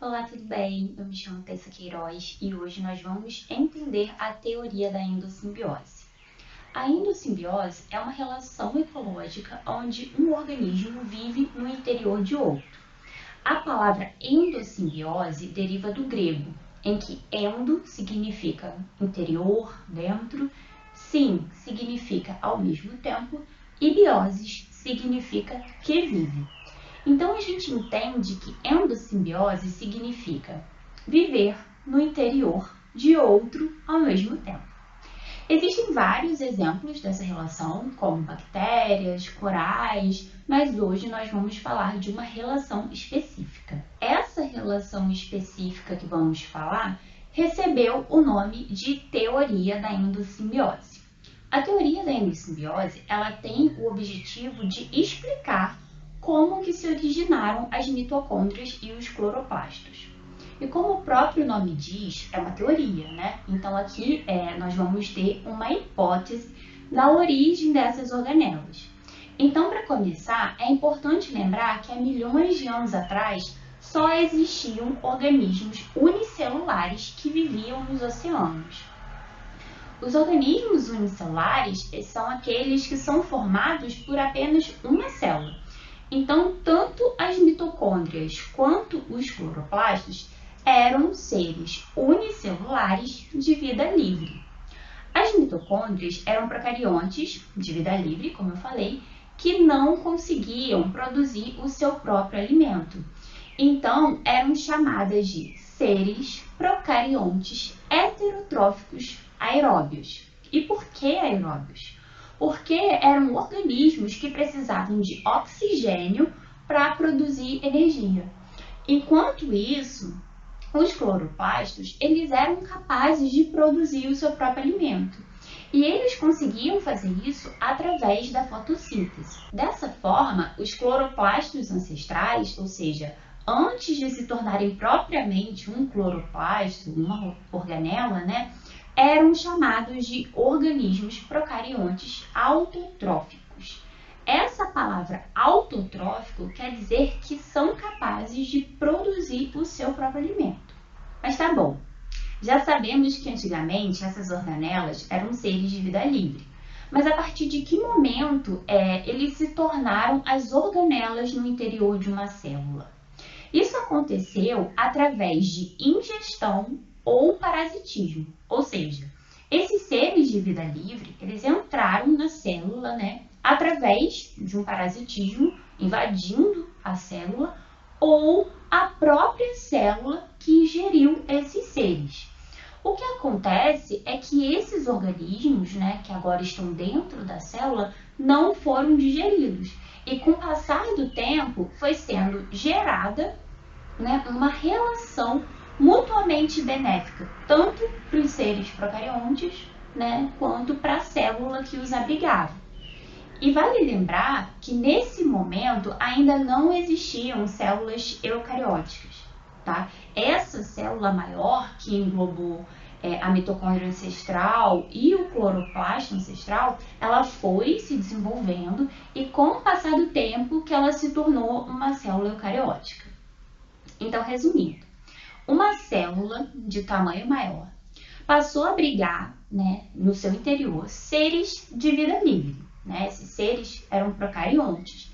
Olá, tudo bem? Eu me chamo Tessa Queiroz e hoje nós vamos entender a teoria da endossimbiose. A endossimbiose é uma relação ecológica onde um organismo vive no interior de outro. A palavra endossimbiose deriva do grego, em que endo significa interior, dentro, sim significa ao mesmo tempo e bioses significa que vive. Então, a gente entende que endossimbiose significa viver no interior de outro ao mesmo tempo. Existem vários exemplos dessa relação, como bactérias, corais, mas hoje nós vamos falar de uma relação específica. Essa relação específica que vamos falar recebeu o nome de teoria da endossimbiose. A teoria da endossimbiose, ela tem o objetivo de explicar como que se originaram as mitocôndrias e os cloroplastos. E como o próprio nome diz, é uma teoria, né? Então aqui nós vamos ter uma hipótese da origem dessas organelas. Então, para começar, é importante lembrar que há milhões de anos atrás só existiam organismos unicelulares que viviam nos oceanos. Os organismos unicelulares são aqueles que são formados por apenas uma célula. Então, tanto as mitocôndrias quanto os cloroplastos eram seres unicelulares de vida livre. As mitocôndrias eram procariontes de vida livre, como eu falei, que não conseguiam produzir o seu próprio alimento. Então, eram chamadas de seres procariontes heterotróficos aeróbios. E por que aeróbios? Porque eram organismos que precisavam de oxigênio para produzir energia. Enquanto isso, os cloroplastos, eles eram capazes de produzir o seu próprio alimento. E eles conseguiam fazer isso através da fotossíntese. Dessa forma, os cloroplastos ancestrais, ou seja, antes de se tornarem propriamente um cloroplasto, uma organela, eram chamados de organismos procariontes autotróficos. Essa palavra autotrófico quer dizer que são capazes de produzir o seu próprio alimento. Mas tá bom, já sabemos que antigamente essas organelas eram seres de vida livre. Mas a partir de que momento eles se tornaram as organelas no interior de uma célula? Isso aconteceu através de ingestão ou parasitismo, ou seja, esses seres de vida livre, eles entraram na célula, através de um parasitismo, invadindo a célula, ou a própria célula que ingeriu esses seres. O que acontece é que esses organismos, que agora estão dentro da célula, não foram digeridos. E com o passar do tempo, foi sendo gerada uma relação mutuamente benéfica, tanto para os seres procariontes, quanto para a célula que os abrigava. E vale lembrar que nesse momento ainda não existiam células eucarióticas, tá? Essa célula maior que englobou a mitocôndria ancestral e o cloroplasto ancestral, ela foi se desenvolvendo e com o passar do tempo que ela se tornou uma célula eucariótica. Então, resumindo, uma célula de tamanho maior passou a abrigar, no seu interior, seres de vida livre. Esses seres eram procariontes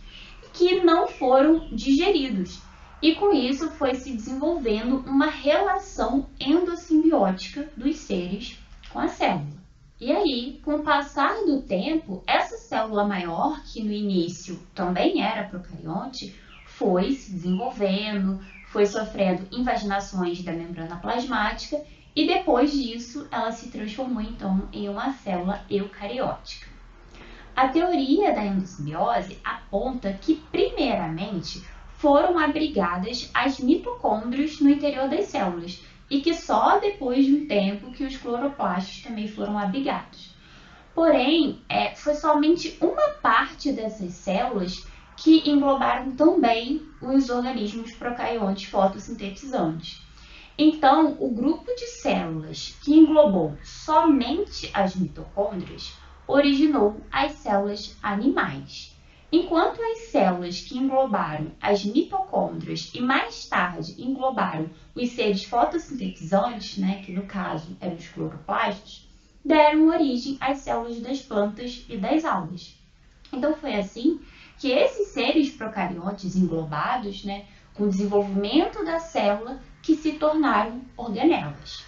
que não foram digeridos. E com isso foi se desenvolvendo uma relação endossimbiótica dos seres com a célula. E aí, com o passar do tempo, essa célula maior, que no início também era procarionte, foi se desenvolvendo, foi sofrendo invaginações da membrana plasmática e depois disso ela se transformou então em uma célula eucariótica. A teoria da endossimbiose aponta que primeiramente foram abrigadas as mitocôndrias no interior das células e que só depois de um tempo que os cloroplastos também foram abrigados. Porém, foi somente uma parte dessas células que englobaram também os organismos procariontes fotossintetizantes. Então, o grupo de células que englobou somente as mitocôndrias originou as células animais. Enquanto as células que englobaram as mitocôndrias e mais tarde englobaram os seres fotossintetizantes, que no caso eram os cloroplastos, deram origem às células das plantas e das algas. Então foi assim que esses seres procariotes englobados, com o desenvolvimento da célula, que se tornaram organelas.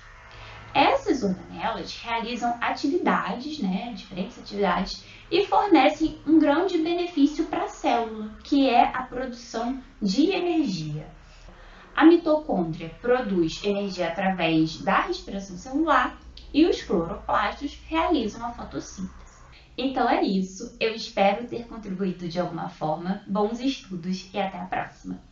Essas organelas realizam atividades, diferentes atividades, e fornecem um grande benefício para a célula, que é a produção de energia. A mitocôndria produz energia através da respiração celular e os cloroplastos realizam a fotossíntese. Então é isso, eu espero ter contribuído de alguma forma. Bons estudos e até a próxima!